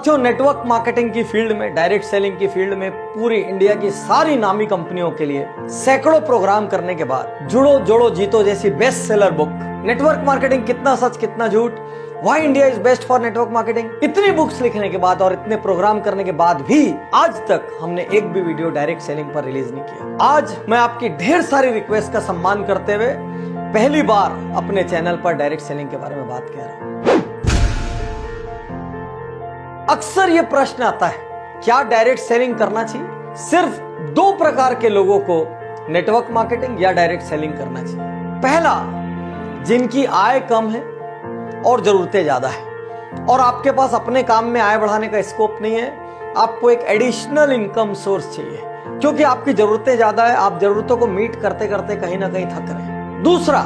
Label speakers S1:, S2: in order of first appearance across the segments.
S1: साथियों, network marketing की field में, डायरेक्ट सेलिंग की फील्ड में पूरी इंडिया की सारी नामी कंपनियों के लिए सैकड़ों प्रोग्राम करने के बाद जुड़ो जोड़ो जीतो जैसी best seller book, network marketing कितना सच कितना झूठ, why India is best for network marketing, इतनी बुक्स लिखने के बाद और इतने प्रोग्राम करने के बाद भी आज तक हमने एक भी वीडियो डायरेक्ट सेलिंग पर रिलीज नहीं किया। आज मैं आपकी ढेर सारी रिक्वेस्ट का सम्मान करते हुए पहली बार अपने चैनल पर डायरेक्ट सेलिंग के बारे में बात कह रहा हूं। अक्सर यह प्रश्न आता है, क्या डायरेक्ट सेलिंग करना चाहिए? सिर्फ दो प्रकार के लोगों को नेटवर्क मार्केटिंग या डायरेक्ट सेलिंग करना चाहिए। पहला, जिनकी आय कम है और जरूरतें ज्यादा है और आपके पास अपने काम में आय बढ़ाने का स्कोप नहीं है, आपको एक एडिशनल इनकम सोर्स चाहिए क्योंकि आपकी जरूरतें ज्यादा है, आप जरूरतों को मीट करते करते कहीं ना कहीं थक रहे हैं। दूसरा,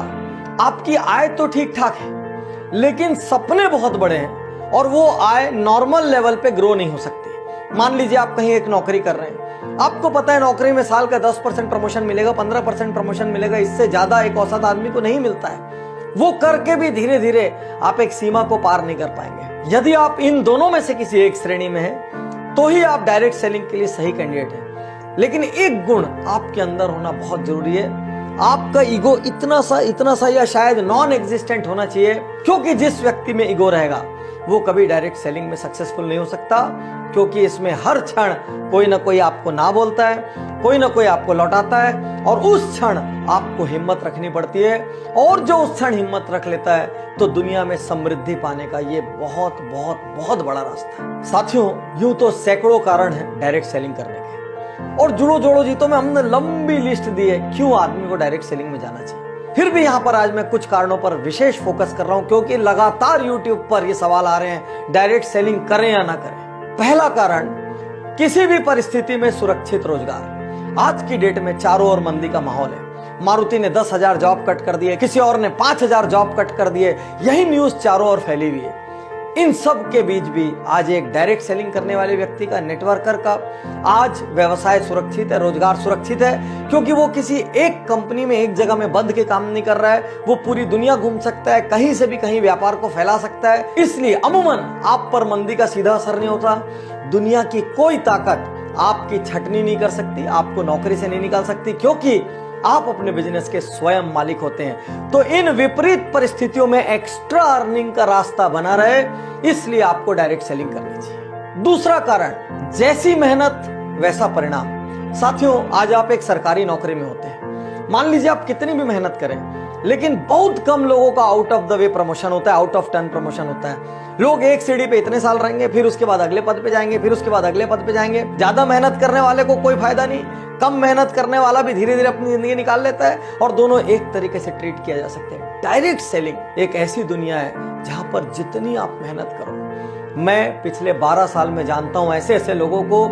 S1: आपकी आय तो ठीक ठाक है लेकिन सपने बहुत बड़े हैं और वो आय नॉर्मल लेवल पे ग्रो नहीं हो सकती। मान लीजिए आप कहीं एक नौकरी कर रहे हैं, आपको पता है नौकरी में साल का 10% प्रमोशन मिलेगा, 15% प्रमोशन मिलेगा, इससे ज्यादा एक औसत आदमी को नहीं मिलता है। वो करके भी धीरे धीरे आप एक सीमा को पार नहीं कर पाएंगे। यदि आप इन दोनों में से किसी एक श्रेणी में हैं, तो ही आप डायरेक्ट सेलिंग के लिए सही कैंडिडेट हैं। लेकिन एक गुण आपके अंदर होना बहुत जरूरी है, आपका ईगो इतना सा या शायद नॉन एग्जिस्टेंट होना चाहिए, क्योंकि जिस व्यक्ति में ईगो रहेगा वो कभी डायरेक्ट सेलिंग में सक्सेसफुल नहीं हो सकता, क्योंकि इसमें हर क्षण कोई ना कोई आपको ना बोलता है, कोई ना कोई आपको लौटाता है और उस क्षण आपको हिम्मत रखनी पड़ती है। और जो उस क्षण हिम्मत रख लेता है तो दुनिया में समृद्धि पाने का ये बहुत बहुत बहुत बड़ा रास्ता है। साथियों, यूं तो सैकड़ों कारण है डायरेक्ट सेलिंग करने के और जुड़ो जोड़ो जीतो में हमने लंबी लिस्ट दी है क्यों आदमी को डायरेक्ट सेलिंग में जाना चाहिए। फिर भी यहां पर आज मैं कुछ कारणों पर विशेष फोकस कर रहा हूं क्योंकि लगातार YouTube पर ये सवाल आ रहे हैं, डायरेक्ट सेलिंग करें या ना करें। पहला कारण, किसी भी परिस्थिति में सुरक्षित रोजगार। आज की डेट में चारों ओर मंदी का माहौल है। मारुति ने 10,000 जॉब कट कर दिए, किसी और ने 5,000 जॉब कट कर दिए, यही न्यूज चारों ओर फैली हुई है। इन सब के बीच भी आज एक डायरेक्ट सेलिंग करने वाले व्यक्ति का, नेटवर्कर का आज व्यवसाय सुरक्षित है, रोजगार सुरक्षित है, क्योंकि वो किसी एक कंपनी में एक जगह में बंद के काम नहीं कर रहा है। वो पूरी दुनिया घूम सकता है, कहीं से भी कहीं व्यापार को फैला सकता है। इसलिए अमूमन आप पर मंदी का सीधा असर नहीं होता। दुनिया की कोई ताकत आपकी छटनी नहीं कर सकती, आपको नौकरी से नहीं निकाल सकती, क्योंकि आप अपने बिजनेस के स्वयं मालिक होते हैं। तो इन विपरीत परिस्थितियों में एक्स्ट्रा अर्निंग का रास्ता बना रहे, इसलिए आपको डायरेक्ट सेलिंग करनी चाहिए। दूसरा कारण, जैसी मेहनत वैसा परिणाम। साथियों, आज आप एक सरकारी नौकरी में होते हैं, मान लीजिए आप कितनी भी मेहनत करें, लेकिन बहुत कम लोगों का out of the way promotion होता है, आउट ऑफ टर्न प्रमोशन होता है। लोग एक सीढ़ी पे इतने साल रहेंगे, फिर उसके बाद अगले पद पे जाएंगे, फिर उसके बाद अगले पद पे जाएंगे। ज्यादा मेहनत करने वाले को कोई फायदा नहीं, कम मेहनत करने वाला भी धीरे धीरे अपनी जिंदगी निकाल लेता है और दोनों एक तरीके से ट्रीट किया जा सकते हैं। डायरेक्ट सेलिंग एक ऐसी दुनिया है जहां पर जितनी आप मेहनत करो, मैं पिछले 12 साल में जानता हूं ऐसे ऐसे लोगों को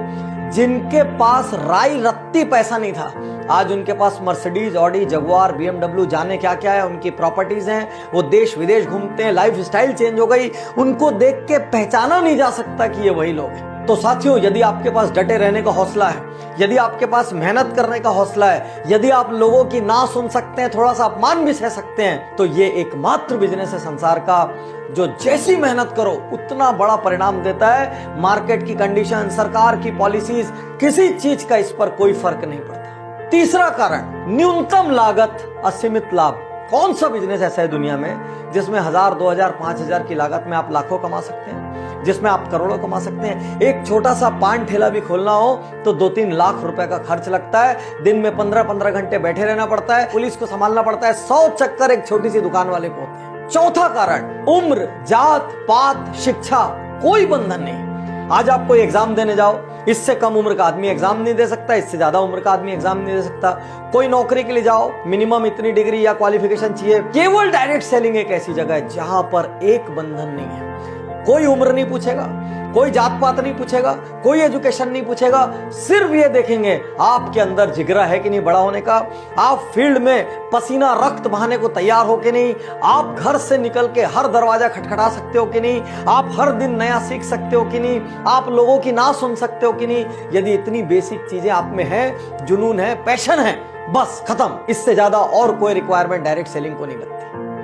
S1: जिनके पास राई रत्ती पैसा नहीं था, आज उनके पास मर्सिडीज, ऑडी, जगुआर, BMW, जाने क्या क्या है, उनकी प्रॉपर्टीज हैं, वो देश विदेश घूमते हैं, लाइफ स्टाइल चेंज हो गई, उनको देख के पहचाना नहीं जा सकता कि ये वही लोग हैं। तो साथियों, यदि आपके पास डटे रहने का हौसला है, यदि आपके पास मेहनत करने का हौसला है, यदि आप लोगों की ना सुन सकते हैं, थोड़ा सा अपमान भी सह सकते हैं, तो ये एकमात्र बिजनेस है संसार का जो जैसी मेहनत करो उतना बड़ा परिणाम देता है। मार्केट की कंडीशन, सरकार की पॉलिसीज, किसी चीज का इस पर कोई फर्क नहीं पड़ता। तीसरा कारण, न्यूनतम लागत असीमित लाभ। कौन सा बिजनेस ऐसा है दुनिया में जिसमें 1,000, 2,000, 5,000 की लागत में आप लाखों कमा सकते हैं, जिसमें आप करोड़ों कमा सकते हैं? एक छोटा सा पान ठेला भी खोलना हो तो 2-3 लाख रुपए का खर्च लगता है, दिन में 15-15 घंटे बैठे रहना पड़ता है, पुलिस को संभालना पड़ता है, 100 चक्कर एक छोटी सी दुकान वाले को होते हैं। चौथा कारण, उम्र, जात पात, शिक्षा, कोई बंधन नहीं। आज आप कोई एग्जाम देने जाओ, इससे कम उम्र का आदमी एग्जाम नहीं दे सकता, इससे ज्यादा उम्र का आदमी एग्जाम नहीं दे सकता। कोई नौकरी के लिए जाओ, मिनिमम इतनी डिग्री या क्वालिफिकेशन चाहिए। केवल डायरेक्ट सेलिंग एक ऐसी जगह है जहां पर एक बंधन नहीं है। कोई उम्र नहीं पूछेगा, कोई जात पात नहीं पूछेगा, कोई एजुकेशन नहीं पूछेगा, सिर्फ ये देखेंगे आपके अंदर जिगरा है कि नहीं बड़ा होने का, आप फील्ड में पसीना रक्त बहाने को तैयार हो कि नहीं, आप घर से निकल के हर दरवाजा खटखटा सकते हो कि नहीं, आप हर दिन नया सीख सकते हो कि नहीं, आप लोगों की ना सुन सकते हो कि नहीं। यदि इतनी बेसिक चीजें आप में है, जुनून है, पैशन है, बस खत्म। इससे ज्यादा और कोई रिक्वायरमेंट डायरेक्ट सेलिंग को नहीं लगती।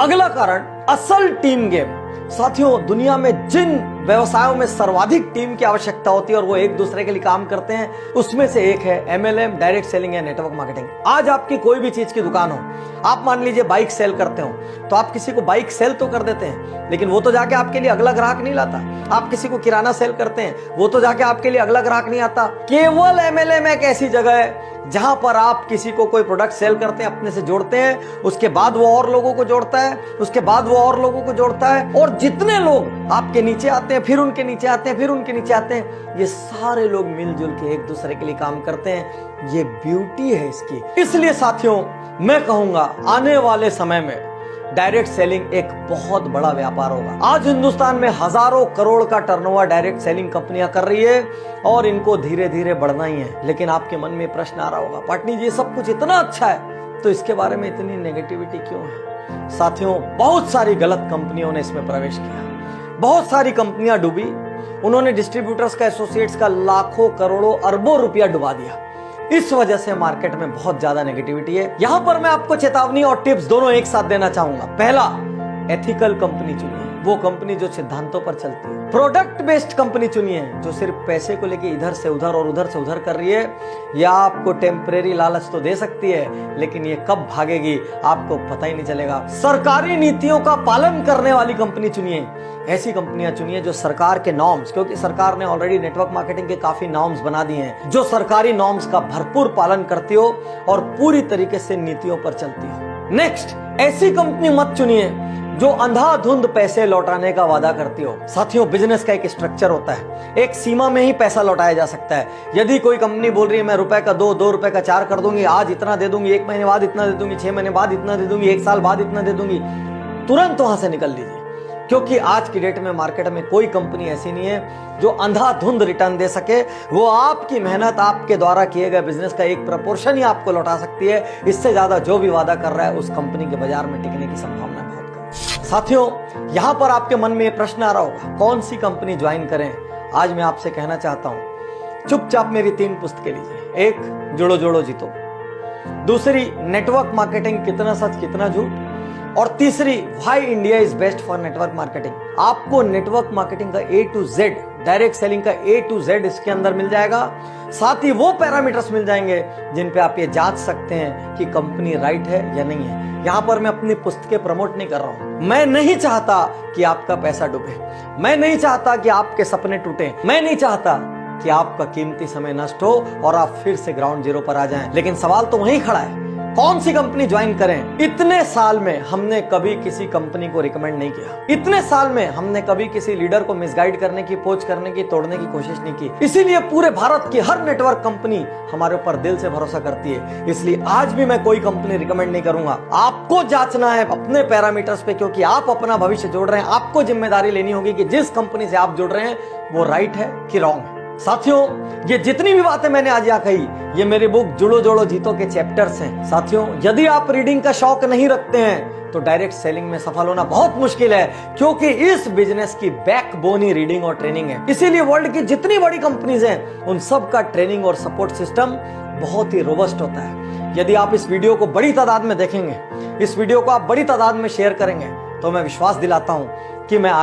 S1: अगला कारण, असल टीम गेम। साथियों, दुनिया में जिन व्यवसायों में सर्वाधिक टीम की आवश्यकता होती है और वो एक दूसरे के लिए काम करते हैं, उसमें से एक है MLM, डायरेक्ट सेलिंग या नेटवर्क मार्केटिंग। आज आपकी कोई भी चीज की दुकान हो, आप मान लीजिए बाइक सेल करते हो, तो आप किसी को बाइक सेल तो कर देते हैं, लेकिन वो तो जाके आपके लिए अगला ग्राहक नहीं लाता। आप किसी को किराना सेल करते हैं, वो तो जाके आपके लिए अगला ग्राहक नहीं आता। केवल MLM एक ऐसी जगह है जहां पर आप किसी को कोई प्रोडक्ट सेल करते हैं, अपने से जोड़ते हैं, उसके बाद वो और लोगों को जोड़ता है, उसके बाद वो और लोगों को जोड़ता है, और जितने लोग आपके नीचे आते हैं, फिर उनके नीचे आते हैं, फिर उनके नीचे आते हैं, ये सारे लोग मिलजुल के एक दूसरे के लिए काम करते हैं। ये ब्यूटी है इसकी। इसलिए साथियों, मैं कहूंगा आने वाले समय में डायरेक्ट सेलिंग एक बहुत बड़ा व्यापार होगा। आज हिंदुस्तान में हजारों करोड़ का टर्नओवर डायरेक्ट सेलिंग कंपनियां कर रही है और इनको धीरे धीरे बढ़ना ही है। लेकिन आपके मन में प्रश्न आ रहा होगा, पाटनी जी सब कुछ इतना अच्छा है तो इसके बारे में इतनी नेगेटिविटी क्यों है? साथियों, बहुत सारी गलत कंपनियों ने इसमें प्रवेश किया, बहुत सारी कंपनियां डूबी, उन्होंने डिस्ट्रीब्यूटर्स का, एसोसिएट्स का लाखों करोड़ों अरबों रुपया डुबा दिया। इस वजह से मार्केट में बहुत ज्यादा नेगेटिविटी है। यहां पर मैं आपको चेतावनी और टिप्स दोनों एक साथ देना चाहूंगा। पहला, एथिकल कंपनी चुनिए, वो कंपनी जो सिद्धांतों पर चलती है। प्रोडक्ट बेस्ड कंपनी चुनिए, जो सिर्फ पैसे को लेके इधर से उधर और उधर से उधर कर रही है, या आपको टेम्परेरी लालच तो दे सकती है, लेकिन ये कब भागेगी आपको पता ही नहीं चलेगा। सरकारी नीतियों का पालन करने वाली कंपनी चुनिए, ऐसी कंपनियां चुनिए जो सरकार के नॉर्म्स, क्योंकि सरकार ने ऑलरेडी नेटवर्क मार्केटिंग के काफी नॉर्म्स बना दिए हैं, जो सरकारी नॉर्म्स का भरपूर पालन करती हो और पूरी तरीके से नीतियों पर चलती हो। नेक्स्ट, ऐसी कंपनी मत चुनिए जो अंधाधुंध पैसे लौटाने का वादा करती हो। साथियों, बिजनेस का एक स्ट्रक्चर होता है, एक सीमा में ही पैसा लौटाया जा सकता है। यदि कोई कंपनी बोल रही है मैं रुपए का 2 रुपए का 4 कर दूंगी, आज इतना दे दूंगी, 1 महीने बाद इतना दे दूंगी, 6 महीने बाद इतना दे दूंगी, 1 साल बाद इतना दे दूंगी, तुरंत वहां से निकल लीजिए। क्योंकि आज की डेट में मार्केट में कोई कंपनी ऐसी नहीं है जो अंधाधुंध रिटर्न दे सके। वो आपकी मेहनत, आपके द्वारा किए गए बिजनेस का एक प्रपोर्शन ही आपको लौटा सकती है। इससे ज्यादा जो भी वादा कर रहा है उस कंपनी के बाजार में टिकने की संभावना बहुत कम। साथियों, यहां पर आपके मन में प्रश्न आ रहा होगा, कौन सी कंपनी ज्वाइन करें? आज मैं आपसे कहना चाहता हूं, चुपचाप मेरी 3 पुस्तकें लीजिए। एक, जुड़ो जोड़ो जीतो। दूसरी, नेटवर्क मार्केटिंग, कितना सच कितना झूठ। और तीसरी, why India is best for network marketing. आपको नेटवर्क मार्केटिंग का A to Z, direct selling का A to Z इसके अंदर मिल जाएगा। साथ ही वो पैरामीटर्स मिल जाएंगे जिन पे आप ये जांच सकते हैं कि कंपनी राइट है या नहीं है। यहां पर मैं अपनी पुस्तकें प्रमोट नहीं कर रहा हूं। मैं नहीं चाहता कि आपका पैसा डूबे, मैं नहीं चाहता कि आपके सपने टूटे, मैं नहीं चाहता कि आपका कीमती समय नष्ट हो और आप फिर से ग्राउंड जीरो पर आ जाएं। लेकिन सवाल तो वहीं खड़ा है, कौन सी कंपनी ज्वाइन करें? इतने साल में हमने कभी किसी कंपनी को रिकमेंड नहीं किया। इतने साल में हमने कभी किसी लीडर को मिसगाइड करने की, पोच करने की, तोड़ने की कोशिश नहीं की। इसीलिए पूरे भारत की हर नेटवर्क कंपनी हमारे ऊपर दिल से भरोसा करती है। इसलिए आज भी मैं कोई कंपनी रिकमेंड नहीं करूंगा। आपको जांचना है अपने पैरामीटर्स पे, क्योंकि आप अपना भविष्य जोड़ रहे हैं। आपको जिम्मेदारी लेनी होगी कि जिस कंपनी से आप जुड़ रहे हैं वो राइट है कि रॉन्ग है। साथियों, ये जितनी भी बातें मैंने आज यहाँ कही, ये मेरी बुक जुड़ो जोड़ो जीतो के चैप्टर्स हैं। साथियों, यदि आप रीडिंग का शौक नहीं रखते हैं तो डायरेक्ट सेलिंग में सफल होना बहुत मुश्किल है, क्योंकि इस बिजनेस की बैकबोन ही रीडिंग और ट्रेनिंग है। इसीलिए वर्ल्ड की जितनी बड़ी कंपनीज हैं उन सब का ट्रेनिंग और सपोर्ट सिस्टम बहुत ही रोबस्ट होता है। यदि आप इस वीडियो को बड़ी तादाद में देखेंगे, इस वीडियो को आप बड़ी तादाद में शेयर करेंगे, तो मैं विश्वास दिलाता हूं कि मैं आगे